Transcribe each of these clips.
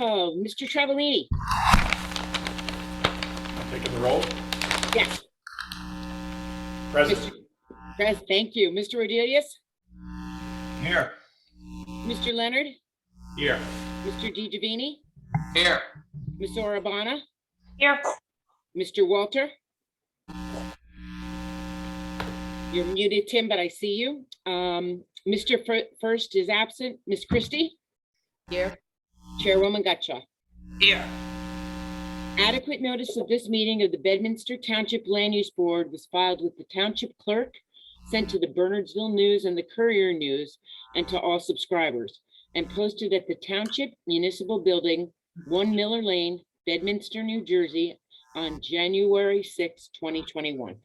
Oh, Mr. Travellini. Taking the roll. Yes. Present. Thank you. Mr. Rodelius? Here. Mr. Leonard? Here. Mr. DiGiovanni? Here. Ms. Orabana? Here. Mr. Walter? You're muted, Tim, but I see you. Mr. First is absent. Ms. Christie? Here. Chairwoman Gutschall. Here. Adequate notice of this meeting of the Bedminster Township Land Use Board was filed with the Township Clerk, sent to the Bernardsville News and the Courier News, and to all subscribers, and posted at the Township Municipal Building, 1 Miller Lane, Bedminster, New Jersey, on January 6, 2021.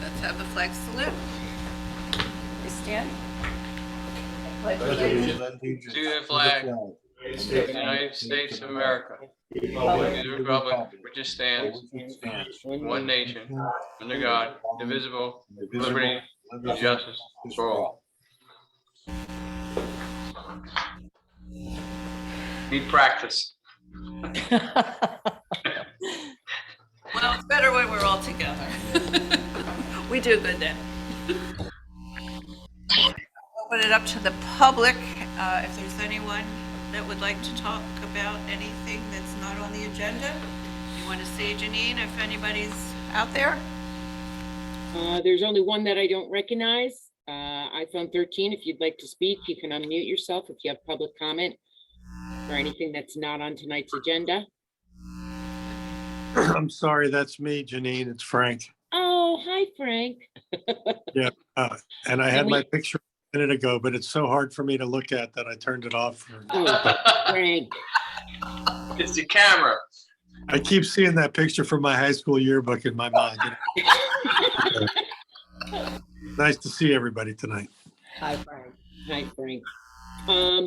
Let's have the flag salute. We stand. To the flag of the United States of America, to the republic which it stands, one nation, under God, indivisible, with liberty and justice for all. Need practice. Well, it's better when we're all together. We do good then. Open it up to the public. If there's anyone that would like to talk about anything that's not on the agenda, you want to see Janine, if anybody's out there? There's only one that I don't recognize. iPhone 13, if you'd like to speak, you can unmute yourself if you have public comment or anything that's not on tonight's agenda. I'm sorry, that's me, Janine. It's Frank. Oh, hi, Frank. Yeah, and I had my picture a minute ago, but it's so hard for me to look at that I turned it off. Oh, Frank. It's the camera. I keep seeing that picture from my high school yearbook in my mind. Nice to see everybody tonight. Hi, Frank. Hi, Frank.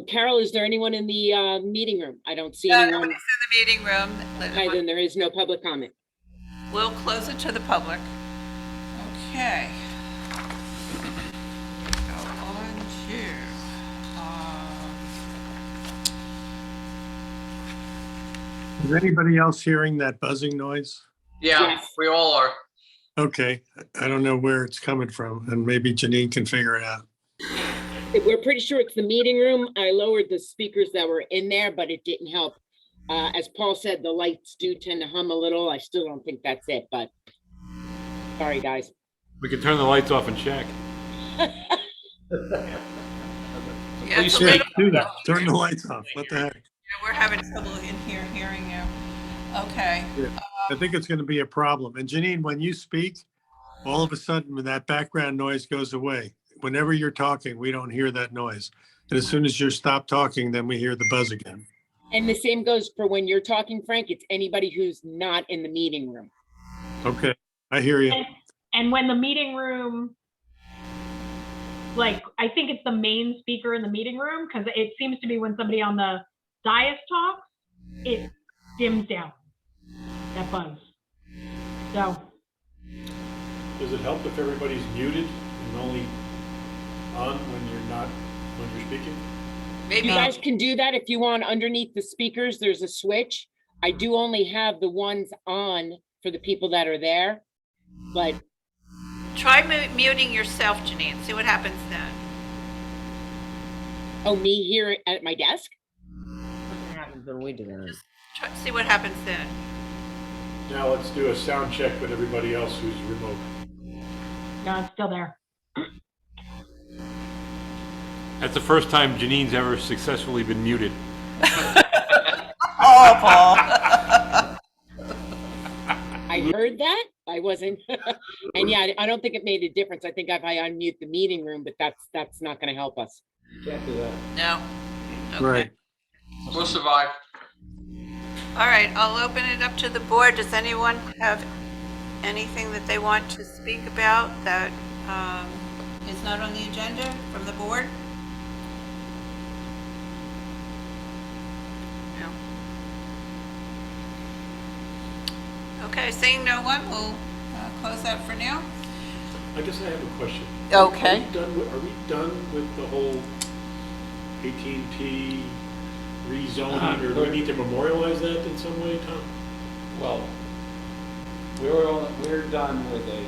Carol, is there anyone in the meeting room? I don't see anyone. Nobody's in the meeting room. Hi, then there is no public comment. We'll close it to the public. Okay. Go on to, Is anybody else hearing that buzzing noise? Yeah, Yes. we all are. Okay, I don't know where it's coming from, and maybe Janine can figure it out. We're pretty sure it's the meeting room. I lowered the speakers that were in there, but it didn't help. As Paul said, the lights do tend to hum a little. I still don't think that's it, but sorry, guys. We can turn the lights off and check. yeah, it's a Yeah, little- do that. Turn the lights off. What the heck? we're having trouble in here hearing you. Okay. I think it's going to be a problem. And Janine, when you speak, all of a sudden, when that background noise goes away, whenever you're talking, we don't hear that noise. And as soon as you stop talking, then we hear the buzz again. And the same goes for when you're talking, Frank. It's anybody who's not in the meeting room. Okay, I hear you. And when the meeting room, like, I think it's the main speaker in the meeting room, because it seems to be when somebody on the dais talks, it dims down, that buzz. So, Does it help if everybody's muted and only on when you're speaking? Maybe. You guys can do that if you want. Underneath the speakers, there's a switch. I do only have the ones on for the people that are there, but Try muting yourself, Janine. See what happens then. oh, me here at my desk? What happens when we do that? See what happens then. Now let's do a sound check with everybody else who's remote. no, it's still there. That's the first time Janine's ever successfully been muted. Oh, Paul. I heard that. I wasn't. And yeah, I don't think it made a difference. I think if I unmute the meeting room, but that's not going to help us. No. Okay. Right. We'll survive. All right, I'll open it up to the board. Does anyone have anything that they want to speak about that is not on the agenda from the board? No. Okay, seeing no one, we'll close that for now. I guess I have a question. Okay. Are we done with the whole AT&T rezoning, or do we need to memorialize that in some way, Tom? Well, we're done with a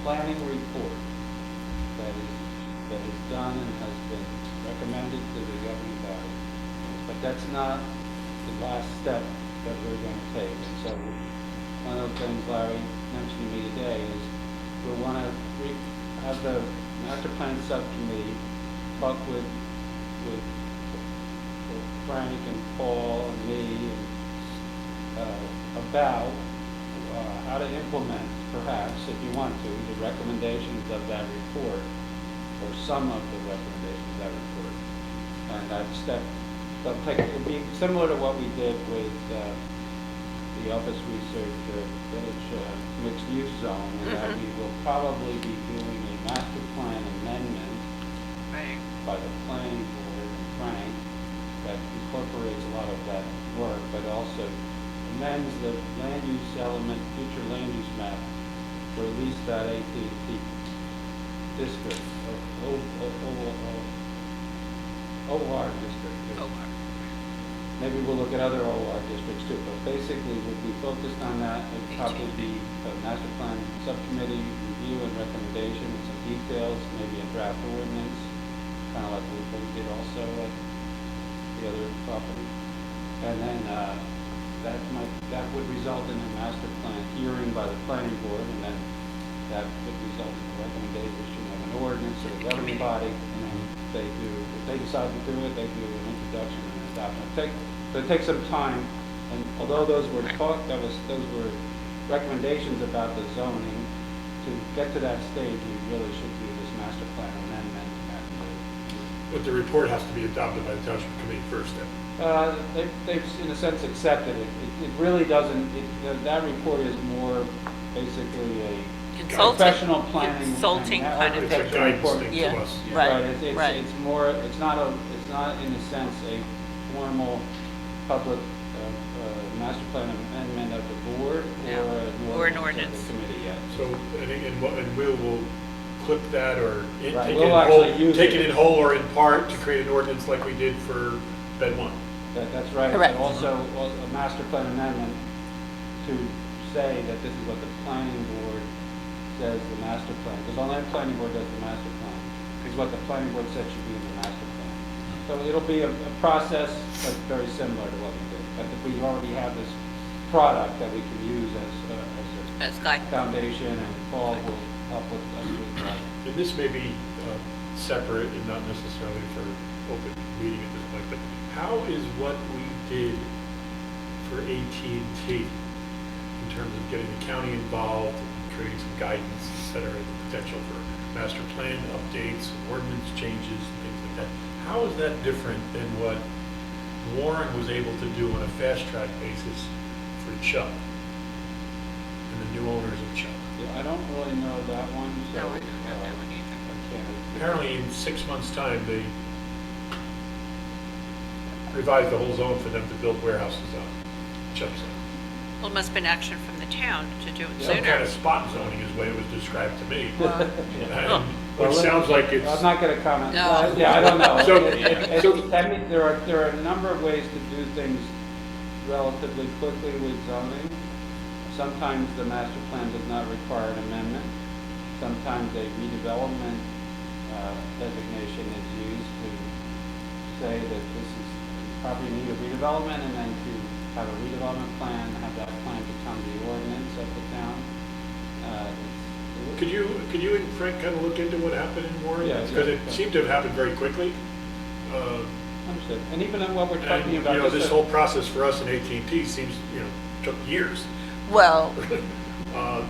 planning report that is done and has been recommended to the governing body. But that's not the last step that we're going to take. And so one of the things Larry mentioned to me today is we want to have the master plan subcommittee talk with Frank and Paul and me about how to implement, perhaps, if you want to, the recommendations of that report, or some of the recommendations of that report. And it'll be similar to what we did with the Office Research Village mixed use zone, and that we will probably be doing a master plan amendment by the planning board and Frank that incorporates a lot of that work, but also amends the land use element, future land use map for at least that AT&T district, or OR district. Maybe we'll look at other OR districts too, but basically we'll be focused on that. It'll probably be a master plan subcommittee review and recommendation with some details, maybe a draft ordinance, kind of like what we did also at the other property. And then that would result in a master plan hearing by the planning board, and then that would result in a recommendation of an ordinance to the governing body, and then if they decide to do it, they do an introduction and adoption. It takes some time, and although those were recommendations about the zoning, to get to that stage, we really should do this master plan amendment. But the report has to be adopted by the Township Committee first, then? They've in a sense accepted it. It really doesn't, that report is more basically a professional planning. Consulting kind of It's a guidance thing Yeah. to us. Right. It's more, it's not in a sense a formal public master plan amendment of the board Or an of ordinance. the committee yet. So, and we will clip that or take Right, it we'll in actually whole, use take it. it in whole or in part to create an ordinance like we did for Bed 1. That's right. Correct. But also a master plan amendment to say that this is what the planning board says the master plan, because only the planning board does the master plan, is what the planning board said should be in the master plan. So it'll be a process that's very similar to what we did, but we already have this product that we can use as a foundation, and Paul will help with us with that. And this may be separate and not necessarily for open meeting at this point, but how is what we did for AT&T in terms of getting the county involved, creating some guidance, et cetera, the potential for master plan updates, ordinance changes, things like that, how is that different than what Warren was able to do on a fast track basis for Chubb and the new owners of Chubb? Yeah, I don't really know that one, so. No, I don't know that one either. I can't. Apparently in 6 months' time, they revised the whole zone for them to build warehouses on Chubb site. Well, it must have been action from the town to do it Some kind sooner. of spot zoning is the way it was described to me. Well, Which sounds like it's, I'm not going to comment. No. Yeah, I don't know. So- I mean, there are a number of ways to do things relatively quickly with zoning. Sometimes the master plan does not require an amendment. Sometimes a redevelopment designation is used to say that this is probably need a redevelopment, and then to have a redevelopment plan, have that plan become the ordinance of the town. could you and Frank kind of look into what happened in Warren? Yeah, Because yeah, it yeah. seemed to have happened very quickly. Understood. And even in what we're And, talking about. this whole process for us in AT&T seems, took years. Well,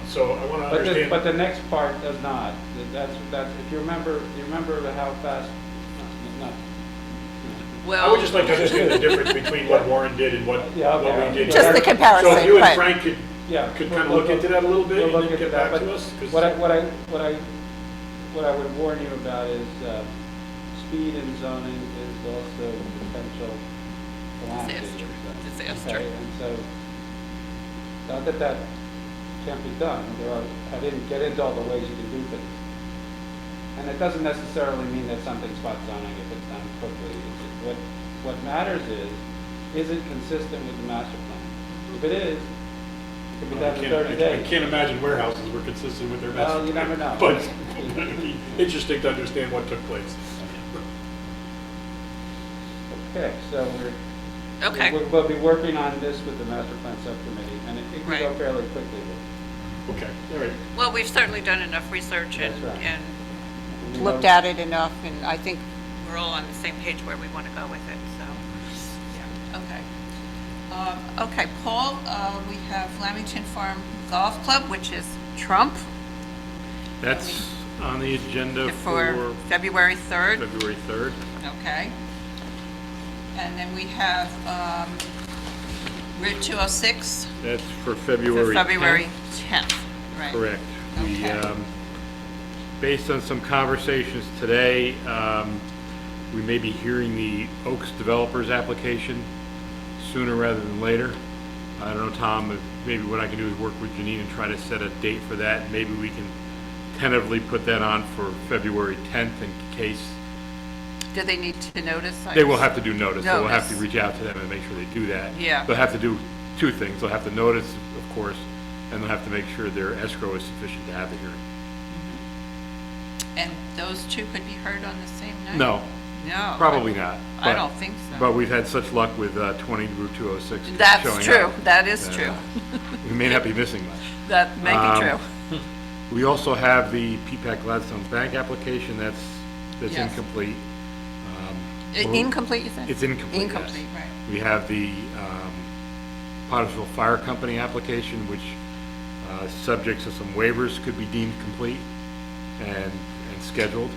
So I want to understand. But the next part does not. That's, if you remember how fast, not. I well, would just like to understand the difference between what Warren did and what Yeah, okay. we did. Just here. the comparison, So if you and right. Frank could Yeah. kind of look into that a little bit We'll and look then into get that, back but to us? 'Cause- What I would warn you about is speed in zoning is also a potential calamity. Disaster. Okay, and so, not that that can't be done. I didn't get into all the ways you can do things. And it doesn't necessarily mean that something's spot zoning if it's done quickly. What matters is it consistent with the master plan? If it is, it could be done in 30 I days. can't imagine warehouses were consistent with their Well, master you plan. never know. But it'd be interesting to understand what took place. Okay, so Okay. we'll be working on this with the master plan subcommittee, and it can go Right. fairly quickly. Okay, all right. Well, we've certainly done enough research and, That's right. and We looked know- at it enough, and I think we're all on the same page where we want to go with it, so, yeah, okay. Okay, Paul, we have Lamington Farm Golf Club, which is Trump, That's on the agenda for for February 3rd, February 3rd. okay. And then we have Route 206 That's for for February 10th. February 10th, right? Correct. We, Okay. based on some conversations today, we may be hearing the Oaks Developers application sooner rather than later. I don't know, Tom, if maybe what I can do is work with Janine and try to set a date for that. Maybe we can tentatively put that on for February 10th in case. Do they need to notice? They will have to do notice, so we'll have to Notice. reach out to them and make sure they do that. Yeah. They'll have to do two things. They'll have to notice, of course, and they'll have to make sure their escrow is sufficient to have the hearing. And those two could be heard on the same night? No, No. probably not. I but- don't think so. But we've had such luck with 20 Route 206 That's showing true. up That is that, true. We may not be missing much. That may be true. We also have the PPAC Gladstone Bank application that's Yes. incomplete. Incomplete, you said? It's incomplete, yes. Incomplete, right. We have the Pottersville Fire Company application, which, subject to some waivers, could be deemed complete and scheduled.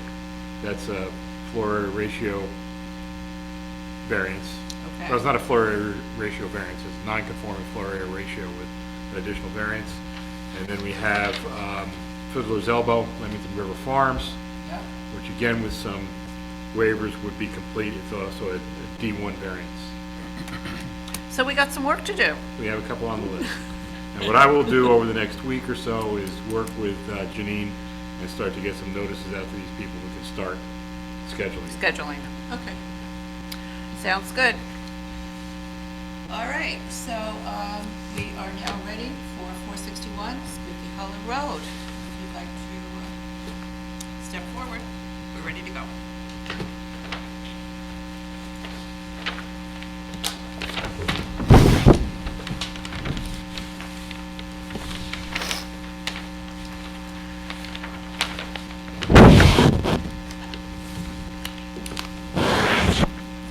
That's a floor area ratio variance. Okay. Well, it's not a floor area ratio variance, it's a non-conforming floor area ratio with an additional variance. And then we have Fiddler's Elbow, Leamington River Farms, Yep. which again with some waivers would be complete. It's also a D1 variance. So we got some work to do. We have a couple on the list. And what I will do over the next week or so is work with Janine and start to get some notices out to these people. We can start scheduling. Scheduling. Okay. Sounds good. All right, so we are now ready for 461 Spooky Hollow Road. If you'd like to step forward, we're ready to go.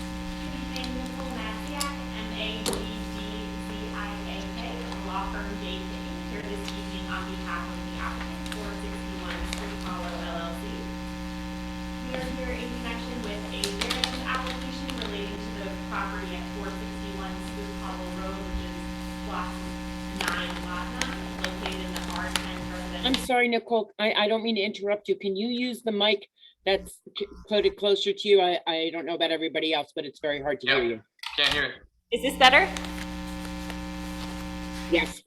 Nicole Masiak, M-A-D-D-Z-I-A-K, law firm J.K., here this evening on behalf of the applicant, 461 Spruce Hollow LLC. We are here in connection with a variance application relating to the property at 461 Spruce Hollow Road, which is block 9, lot 9, located in the R10 residential. I'm sorry, Nicole, I don't mean to interrupt you. Can you use the mic that's put it closer to you? I don't know about everybody else, but it's very hard to hear Yeah. you. Can't hear it. Is this better? Yes.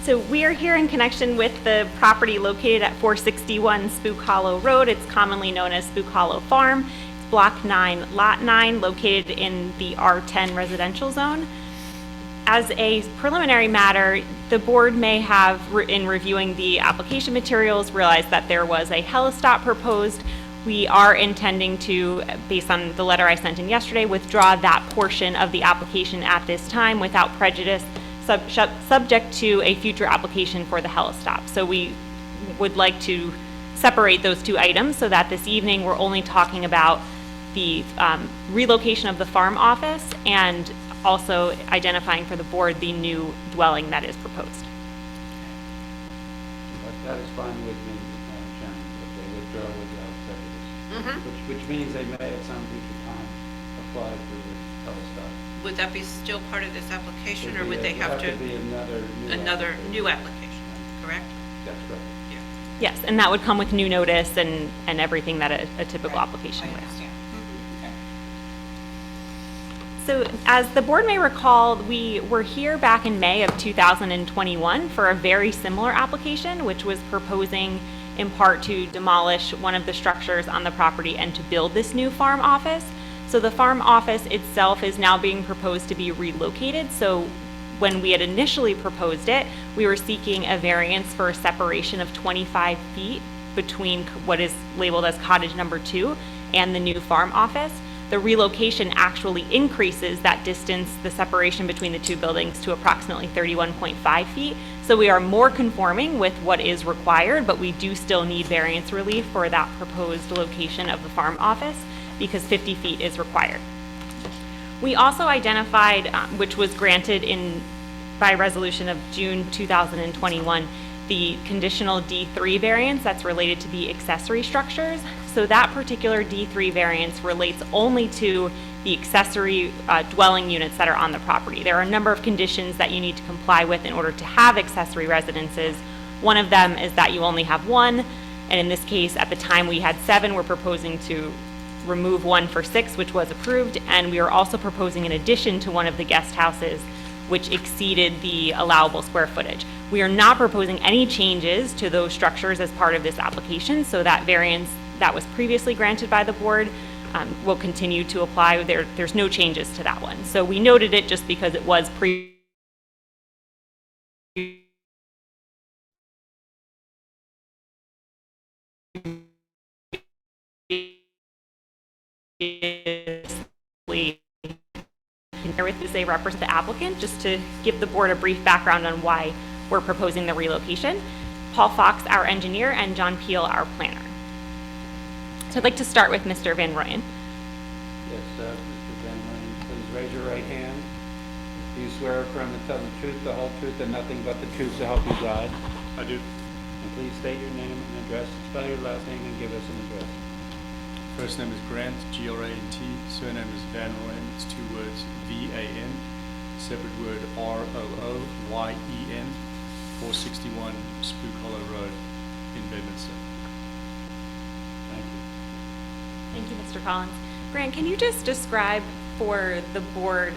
So we are here in connection with the property located at 461 Spook Hollow Road. It's commonly known as Spook Hollow Farm. It's block 9, lot 9, located in the R10 residential zone. As a preliminary matter, the board may have, in reviewing the application materials, realized that there was a helistop proposed. We are intending to, based on the letter I sent in yesterday, withdraw that portion of the application at this time without prejudice, subject to a future application for the helistop. So we would like to separate those two items so that this evening we're only talking about the relocation of the farm office and also identifying for the board the new dwelling that is proposed. That is fine with me, Chairman, if they withdraw without prejudice. Which means they may at some future time apply for the telestop. Would that be still part of this application, or would they have to? be another new Another application. new application, correct? That's correct. Yes, and that would come with new notice and everything that a typical Right. application I would. understand. Okay. So as the board may recall, we were here back in May of 2021 for a very similar application, which was proposing in part to demolish one of the structures on the property and to build this new farm office. So the farm office itself is now being proposed to be relocated. So when we had initially proposed it, we were seeking a variance for a separation of 25 feet between what is labeled as cottage number 2 and the new farm office. The relocation actually increases that distance, the separation between the two buildings, to approximately 31.5 feet. So we are more conforming with what is required, but we do still need variance relief for that proposed location of the farm office because 50 feet is required. We also identified, which was granted by resolution of June 2021, the conditional D3 variance that's related to the accessory structures. So that particular D3 variance relates only to the accessory dwelling units that are on the property. There are a number of conditions that you need to comply with in order to have accessory residences. One of them is that you only have one, and in this case, at the time we had 7, we're proposing to remove 1 for 6, which was approved, and we are also proposing an addition to one of the guest houses, which exceeded the allowable square footage. We are not proposing any changes to those structures as part of this application, so that variance that was previously granted by the board will continue to apply. There's no changes to that one. So we noted it just because it was with as they represent the applicant, just to give the board a brief background on why we're proposing the relocation. Paul Fox, our engineer, and John Peel, our planner. So I'd like to start with Mr. Van Rooyen. Yes, Mr. Van Rooyen, please raise your right hand. Do you swear or affirm to tell the truth, the whole truth, and nothing but the truth to help you God? I do. And please state your name and address, spell your last name, and give us an address. First name is Grant, Grant. Surname is Van Rooyen. It's 2 words, V-A-N. Separate word, R-O-O-Y-E-N. 461 Spook Hollow Road in Bedminster. Thank you. Thank you, Mr. Collins. Grant, can you just describe for the board,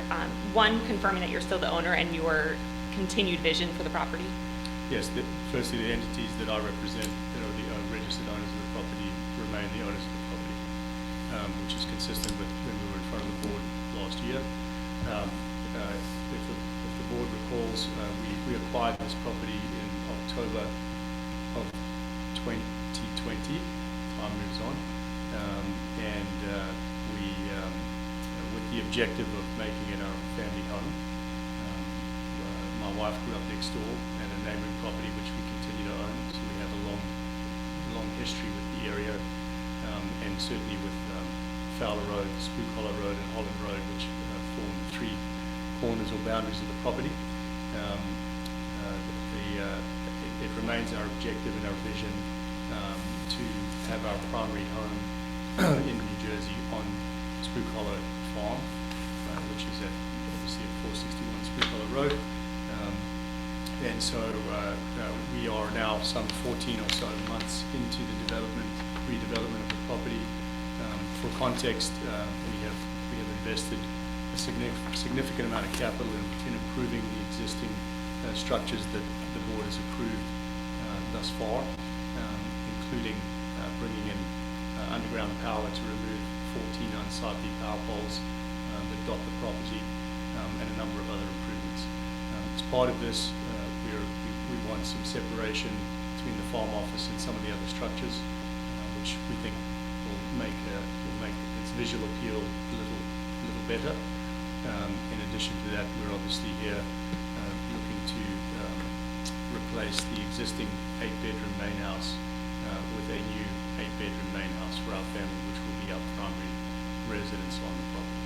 one, confirming that you're still the owner and your continued vision for the property? Yes, firstly, the entities that I represent that are the registered owners of the property remain the owners of the property, which is consistent with when we were in front of the board last year. If the board recalls, we acquired this property in October of 2020. Time moves on, and we, with the objective of making it our family home. My wife grew up next door and a neighboring property which we continue to own, so we have a long history with the area, and certainly with Fowler Road, Spook Hollow Road, and Holland Road, which form the 3 corners or boundaries of the property. It remains our objective and our vision to have our primary home in New Jersey on Spook Hollow Farm, which is obviously at 461 Spook Hollow Road. And so we are now some 14 or so months into the redevelopment of the property. For context, we have invested a significant amount of capital in improving the existing structures that the board has approved thus far, including bringing in underground power to remove 14 unsightly power poles that dot the property, and a number of other improvements. As part of this, we want some separation between the farm office and some of the other structures, which we think will make its visual appeal a little better. In addition to that, we're obviously here looking to replace the existing 8-bedroom main house with a new 8-bedroom main house for our family, which will be our primary residence on the property.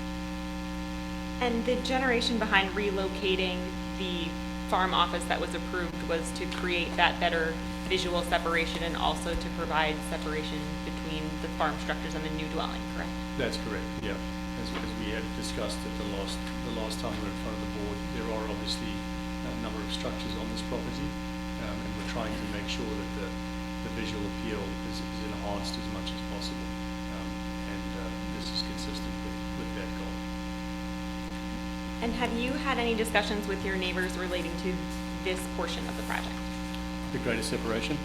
And the generation behind relocating the farm office that was approved was to create that better visual separation and also to provide separation between the farm structures and the new dwelling, correct? That's correct, yeah. As we had discussed at the last time we were in front of the board, there are obviously a number of structures on this property, and we're trying to make sure that the visual appeal is enhanced as much as possible, and this is consistent with that goal. And have you had any discussions with your neighbors relating to this portion of the project? The greater separation?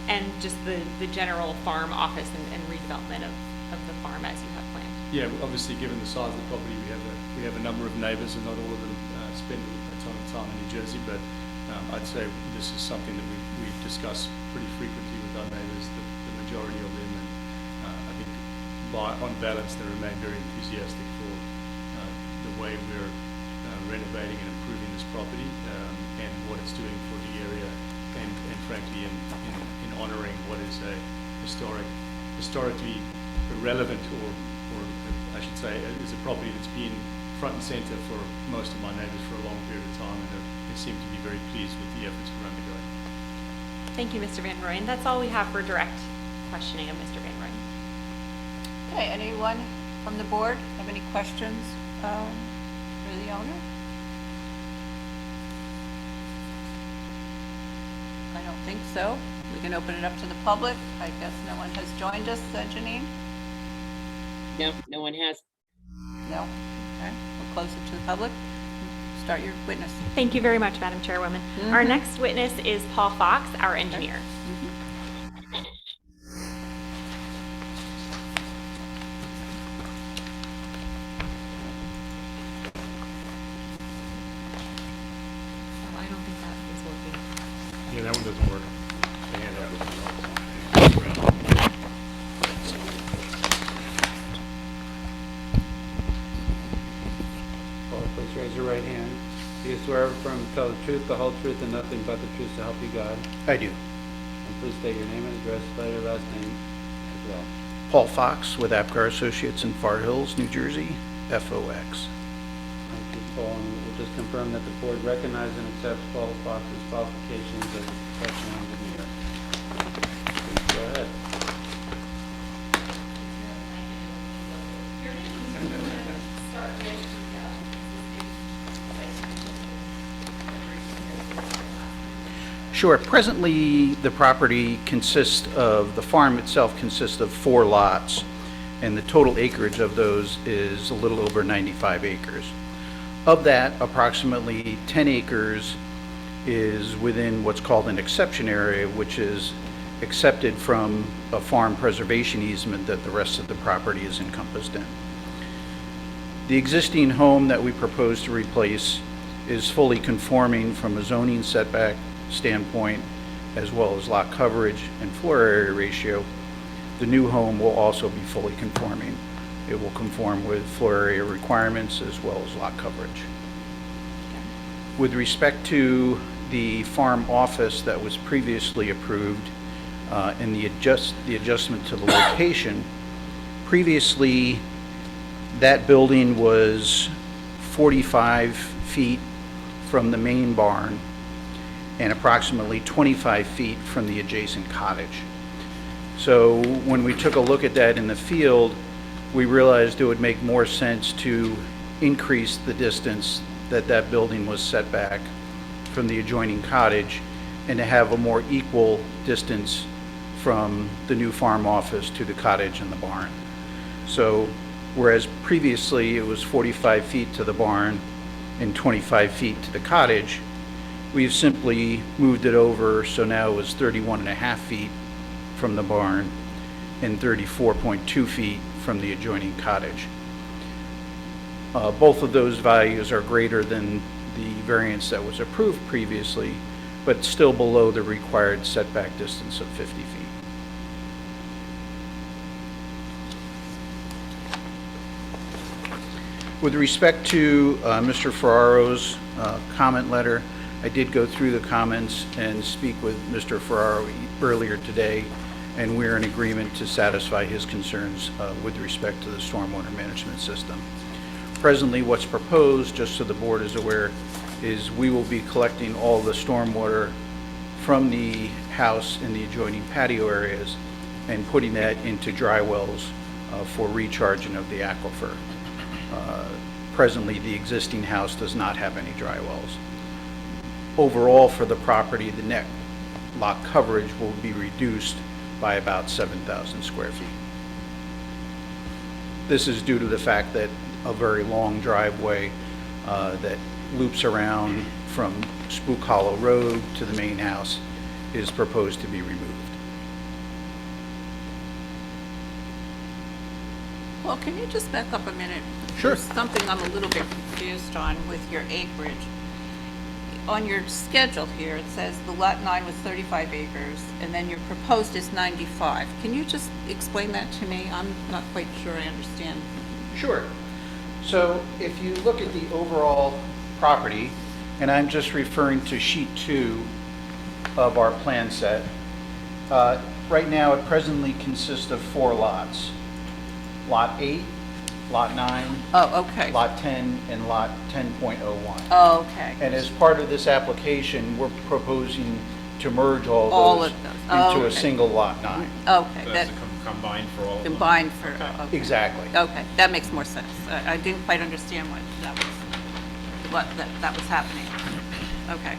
and just the general farm office and redevelopment of the farm as you have planned. Yeah, well, obviously, given the size of the property, we have a number of neighbours, and not all of them spend a ton of time in New Jersey. But I'd say this is something that we discuss pretty frequently with our neighbours, the majority of them, and I think on balance they remain very enthusiastic for the way we're renovating and improving this property and what it's doing for the area, and frankly in honouring what is a historically relevant or I should say is a property that's been front and centre for most of my neighbours for a long period of time, and they seem to be very pleased with the efforts we're undergoing. Thank you, Mr. Van Rooyen. That's all we have for direct questioning of Mr. Van Rooyen. Okay, anyone from the board have any questions for the owner? I don't think so. We can open it up to the public. I guess no one has joined us, Janine? No, no one has. No? Okay, we'll close it to the public. Start your witness. Thank you very much, Madam Chairwoman. Our next witness is Paul Fox, our engineer. Oh, I don't think that is working. Yeah, that one doesn't work. The handout doesn't work. Paul, please raise your right hand. Do you swear or affirm to tell the truth, the whole truth, and nothing but the truth to help you God? I do. And please state your name and address, spell your last name as well. Paul Fox with Apgar Associates in Far Hills, New Jersey, FOX. Thank you, Paul. And we'll just confirm that the board recognizes and accepts Paul Fox's qualifications as a professional engineer. Please go ahead. Sure. Presently, the property the farm itself consists of 4 lots, and the total acreage of those is a little over 95 acres. Of that, approximately 10 acres is within what's called an exception area, which is accepted from a farm preservation easement that the rest of the property is encompassed in. The existing home that we propose to replace is fully conforming from a zoning setback standpoint, as well as lot coverage and floor area ratio. The new home will also be fully conforming. It will conform with floor area requirements as well as lot coverage. With respect to the farm office that was previously approved and the adjustment to the location, previously that building was 45 feet from the main barn and approximately 25 feet from the adjacent cottage. So when we took a look at that in the field, we realized it would make more sense to increase the distance that building was set back from the adjoining cottage and to have a more equal distance from the new farm office to the cottage and the barn. So whereas previously it was 45 feet to the barn and 25 feet to the cottage, we've simply moved it over, so now it was 31.5 feet from the barn and 34.2 feet from the adjoining cottage. Both of those values are greater than the variance that was approved previously, but still below the required setback distance of 50 feet. With respect to Mr. Ferraro's comment letter, I did go through the comments and speak with Mr. Ferraro earlier today, and we're in agreement to satisfy his concerns with respect to the stormwater management system. Presently, what's proposed, just so the board is aware, is we will be collecting all the stormwater from the house in the adjoining patio areas and putting that into dry wells for recharging of the aquifer. Presently, the existing house does not have any dry wells. Overall, for the property, the net lot coverage will be reduced by about 7,000 square feet. This is due to the fact that a very long driveway that loops around from Spook Hollow Road to the main house is proposed to be removed. Well, can you just back up a minute? Sure. There's something I'm a little bit confused on with your acreage. On your schedule here, it says the lot 9 was 35 acres, and then your proposed is 95. Can you just explain that to me? I'm not quite sure I understand. Sure. So if you look at the overall property, and I'm just referring to sheet 2 of our plan set, right now it presently consists of 4 lots. Lot 8, Lot 9, Oh, okay. Lot 10, and Lot 10.01. Oh, okay. And as part of this application, we're proposing to merge all All those of those. Oh, into a okay. single Lot 9. Okay, So that that's combined for all of them? combined for, Okay. okay. Exactly. Okay, that makes more sense. I didn't quite understand what that was happening. Okay.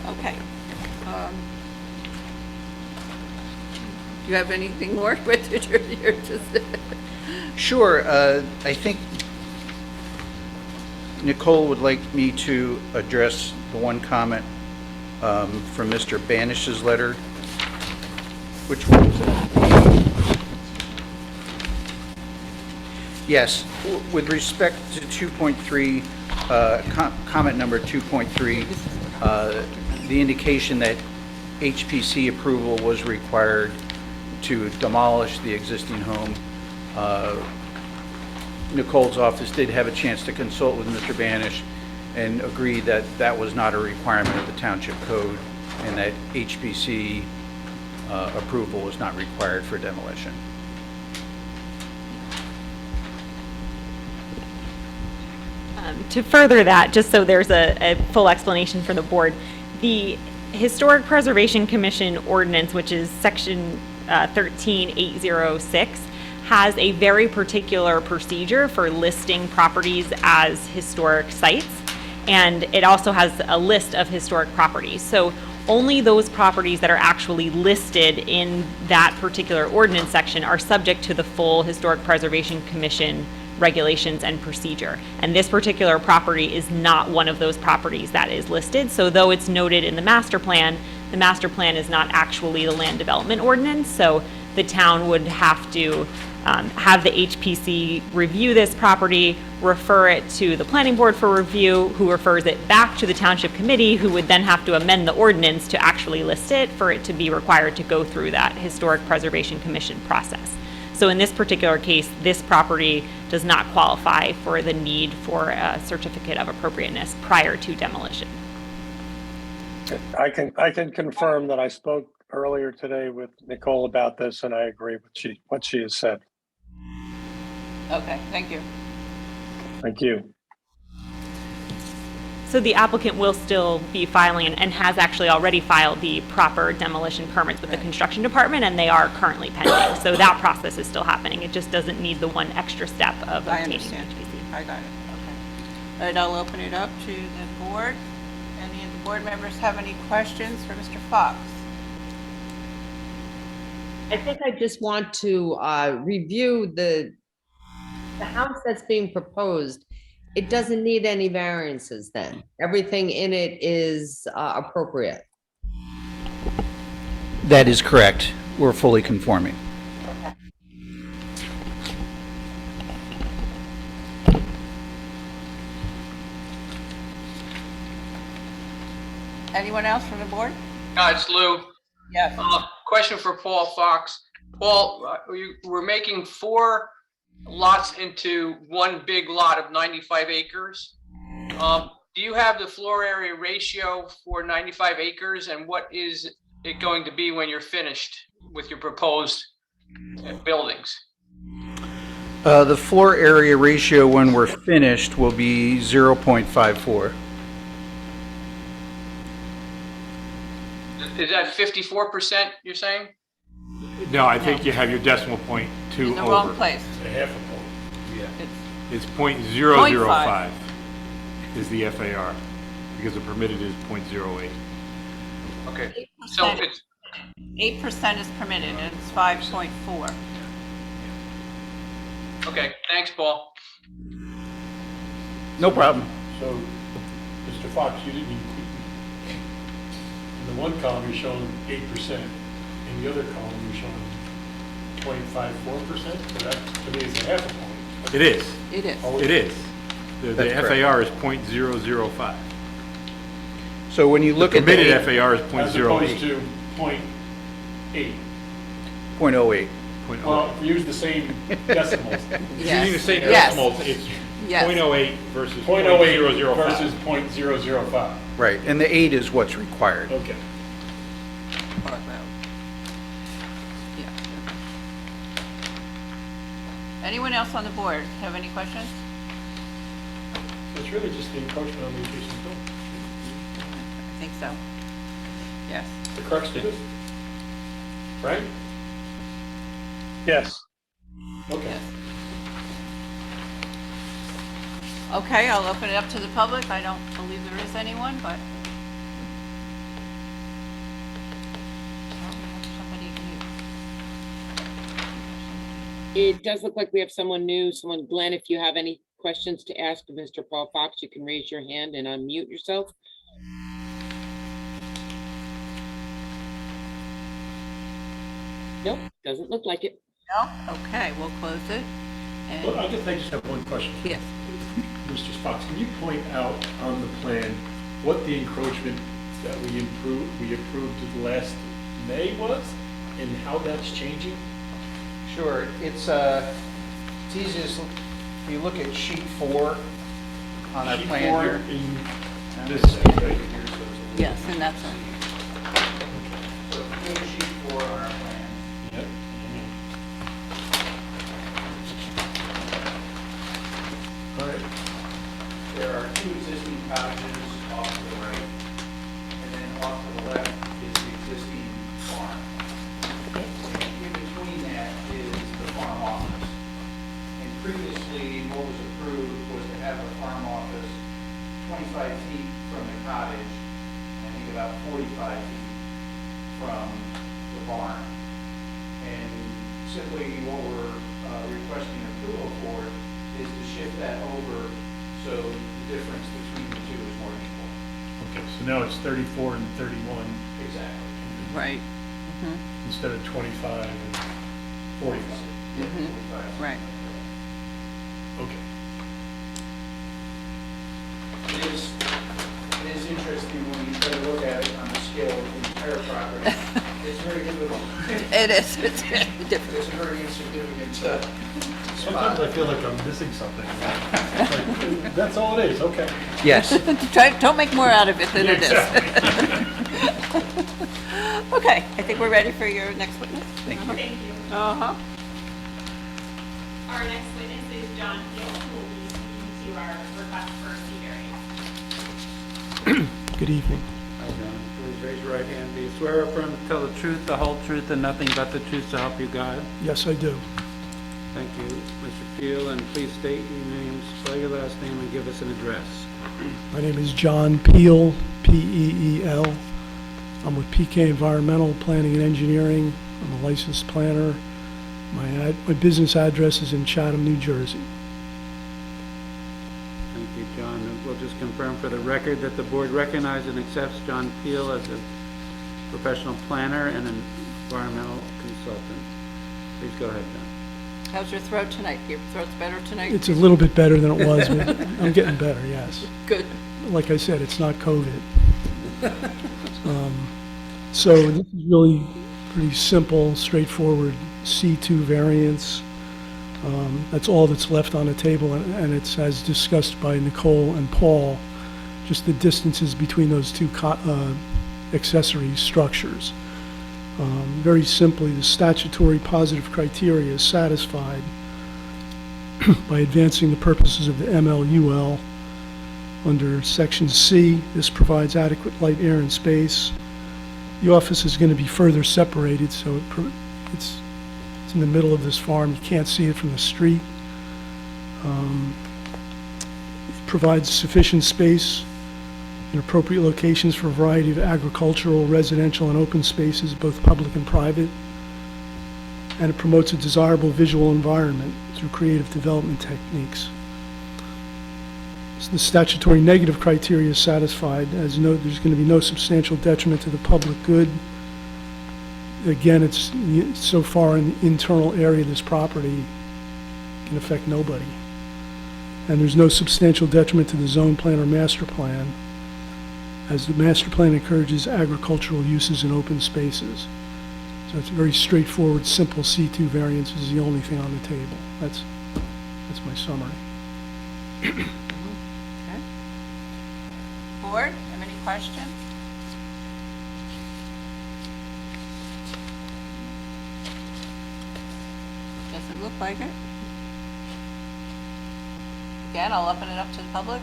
Okay. Do you have anything more with it? You're just Sure. I think Nicole would like me to address the one comment from Mr. Banish's letter. Which one was that? Yes, with respect to 2.3, comment number 2.3, the indication that HPC approval was required to demolish the existing home. Nicole's office did have a chance to consult with Mr. Banish and agree that that was not a requirement of the Township Code and that HPC approval was not required for demolition. To further that, just so there's a full explanation for the board, the Historic Preservation Commission ordinance, which is section 13806, has a very particular procedure for listing properties as historic sites, and it also has a list of historic properties. So only those properties that are actually listed in that particular ordinance section are subject to the full Historic Preservation Commission regulations and procedure. And this particular property is not one of those properties that is listed. So though it's noted in the master plan is not actually the land development ordinance. So the town would have to have the HPC review this property, refer it to the planning board for review, who refers it back to the township committee, who would then have to amend the ordinance to actually list it for it to be required to go through that Historic Preservation Commission process. So in this particular case, this property does not qualify for the need for a certificate of appropriateness prior to demolition. I can confirm that I spoke earlier today with Nicole about this, and I agree with what she has said. Okay, thank you. Thank you. So the applicant will still be filing and has actually already filed the proper demolition permits with the construction department, and they are currently pending. So that process is still happening. It just doesn't need the one extra step of I obtaining understand. HPC. I got it, okay. All right, I'll open it up to the board. Any of the board members have any questions for Mr. Fox? I think I just want to review the house that's being proposed. It doesn't need any variances then. Everything in it is appropriate. That is correct. We're fully conforming. Anyone else from the board? No, it's Lou. Yes. Question for Paul Fox. Paul, we're making 4 lots into one big lot of 95 acres. Do you have the floor area ratio for 95 acres, and what is it going to be when you're finished with your proposed buildings? The floor area ratio when we're finished will be 0.54. Is that 54%, you're saying? No, I think you have your decimal point two In the over. wrong place. A half a point. It's It's 0.005 is the FAR, because the permitted is 0.08. Okay, so 8%. it's, 8% is permitted, and it's 5.4. okay, thanks, Paul. No problem. So, Mr. Fox, you didn't, in the one column, you're showing 8%. in the other column, you're showing 0.54%, so that, to me, is a half a point. It is. It is. Oh, It is. The That's correct. FAR is .005. So when you The look at the permitted eight- FAR is As opposed .08. to 0.8. 0.08. Well, if we use the same decimals, If you're Yes. using the same Yes. decimals, it's Yes. .08 versus 0.08 .005. versus 0.005. Right, and the 8 is what's required. Okay. Or about- yeah. Anyone else on the board have any questions? It's really just the encroachment on the adjacent building. I think so. Yes. The crux to this. Right? Yes. Okay. Yes. Okay, I'll open it up to the public. I don't believe there is anyone, but. Somebody new. It does look like we have someone new, someone, Glenn, if you have any questions to ask of Mr. Paul Fox, you can raise your hand and unmute yourself. Nope, doesn't look like it. No? Okay, we'll close it. Well, I And, guess I just have one question. yes, Mr. Fox, can you point out on the plan what the encroachment that we approved last May was and how that's changing? Sure, it's easiest, if you look at sheet 4 on our Sheet plan four here. in this, okay. yes, and that's it. So if you go to sheet 4 on our plan. Yep. All right. There are 2 existing cottages off to the right, and then off to the left is the existing farm. And in between that is the farm office. And previously, what was approved was to have a farm office 25 feet from the cottage, and I think about 45 feet from the barn. And simply what we're requesting approval for is to shift that over so the difference between the two is more equal. Okay, so now it's 34 and 31 Exactly. Right. instead of 25 and 45. Yeah, Mhm. 45. Right. Okay. It is interesting when you try to look at it on the scale of the entire property. It's very difficult. It is, it's different. It's a very insignificant Sometimes I feel like I'm missing something. Like, that's all it is, okay. Yes. Don't make more out of it than it is. Exactly. Okay, I think we're ready for your next witness. Thank you. Thank you. Uh-huh. Our next witness is John Hill, who will be speaking to our request for C variance. Good evening. Hi, John. Please raise your right hand. Do you swear or affirm to tell the truth, the whole truth, and nothing but the truth to help you God? Yes, I do. Thank you, Mr. Peel, and please state your name, spell your last name, and give us an address. My name is John Peel, P-E-E-L. I'm with PK Environmental Planning and Engineering. I'm a licensed planner. My business address is in Chatham, New Jersey. Thank you, John. And we'll just confirm for the record that the board recognizes and accepts John Peel as a professional planner and an environmental consultant. Please go ahead, John. How's your throat tonight? Your throat's better tonight? It's a little bit better than it was, but I'm getting better, yes. Good. Like I said, it's not COVID. So this is really pretty simple, straightforward C2 variance. That's all that's left on the table, and it's as discussed by Nicole and Paul, just the distances between those two accessory structures. Very simply, the statutory positive criteria is satisfied by advancing the purposes of the MLUL. Under Section C, this provides adequate light, air, and space. The office is going to be further separated, so it's in the middle of this farm. You can't see it from the street. It provides sufficient space in appropriate locations for a variety of agricultural, residential, and open spaces, both public and private. And it promotes a desirable visual environment through creative development techniques. So the statutory negative criteria is satisfied, as there's going to be no substantial detriment to the public good. again, it's so far in the internal area of this property, can affect nobody. And there's no substantial detriment to the zone plan or master plan, as the master plan encourages agricultural uses in open spaces. So it's a very straightforward, simple C2 variance is the only thing on the table. That's my summary. Okay. Board, have any questions? Doesn't look like it. Again, I'll open it up to the public.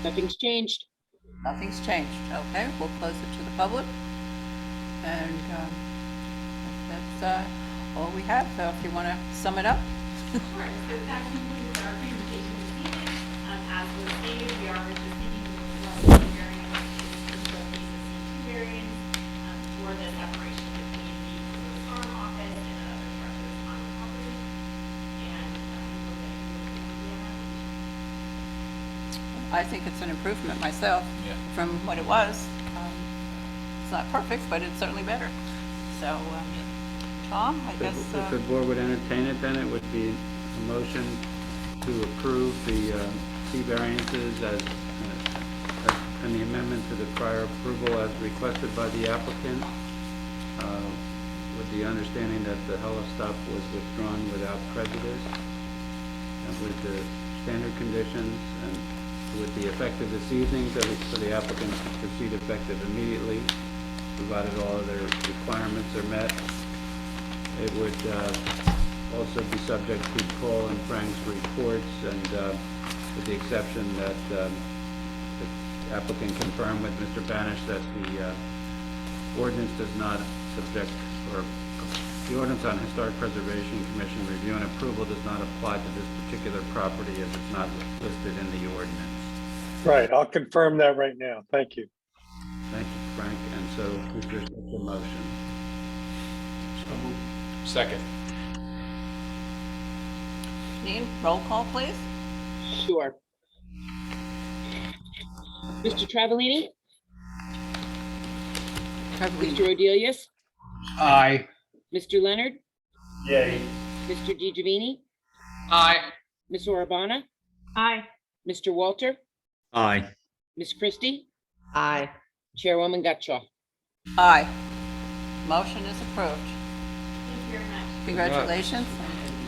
Nothing's changed. Nothing's changed. Okay, we'll close it to the public. And that's all we have. So if you want to sum it up. Sure, so that concludes our presentation this evening. As was stated, we are just seeking one variance, this is the C2 variance for the separation between the farm office and other structures on the property. And we hope that you will be happy. I think it's an improvement myself from what it was. It's not perfect, but it's certainly better. So, Tom, I guess. If the board would entertain it, then it would be a motion to approve the C variances as and the amendment to the prior approval as requested by the applicant, with the understanding that the Hella stuff was withdrawn without prejudice, and with the standard conditions, and would be effective this evening, so for the applicant to proceed effective immediately, provided all of their requirements are met. It would also be subject to Paul and Frank's reports, and with the exception that the applicant confirmed with Mr. Banish that the ordinance does not subject, or the ordinance on Historic Preservation Commission review and approval does not apply to this particular property as it's not listed in the ordinance. Right, I'll confirm that right now. Thank you. Thank you, Frank. And so is there such a motion? Second. Dean, roll call, please. Sure. Mr. Travellini? Mr. Odelius? Aye. Mr. Leonard? Yay. Mr. DiGiovanni? Aye. Ms. Urbana? Aye. Mr. Walter? Aye. Ms. Christie? Aye. Chairwoman Gutschall? Aye. Motion is approved. Thank you very much. Congratulations.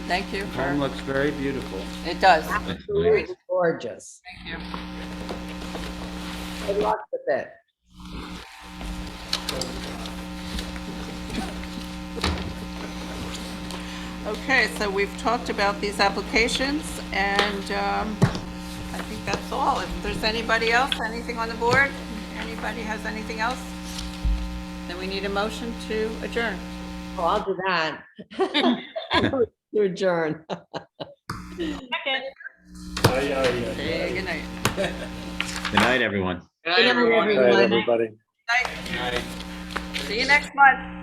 Thank you for, Home looks very beautiful. it does. Absolutely gorgeous. Thank you. Good luck with it. Okay, so we've talked about these applications, and I think that's all. If there's anybody else, anything on the board, anybody has anything else, then we need a motion to adjourn. Oh, I'll do that. To adjourn. Second. Okay, good night. Good night, everyone. Good night, Good night, everyone. Good night, everybody. See you next month.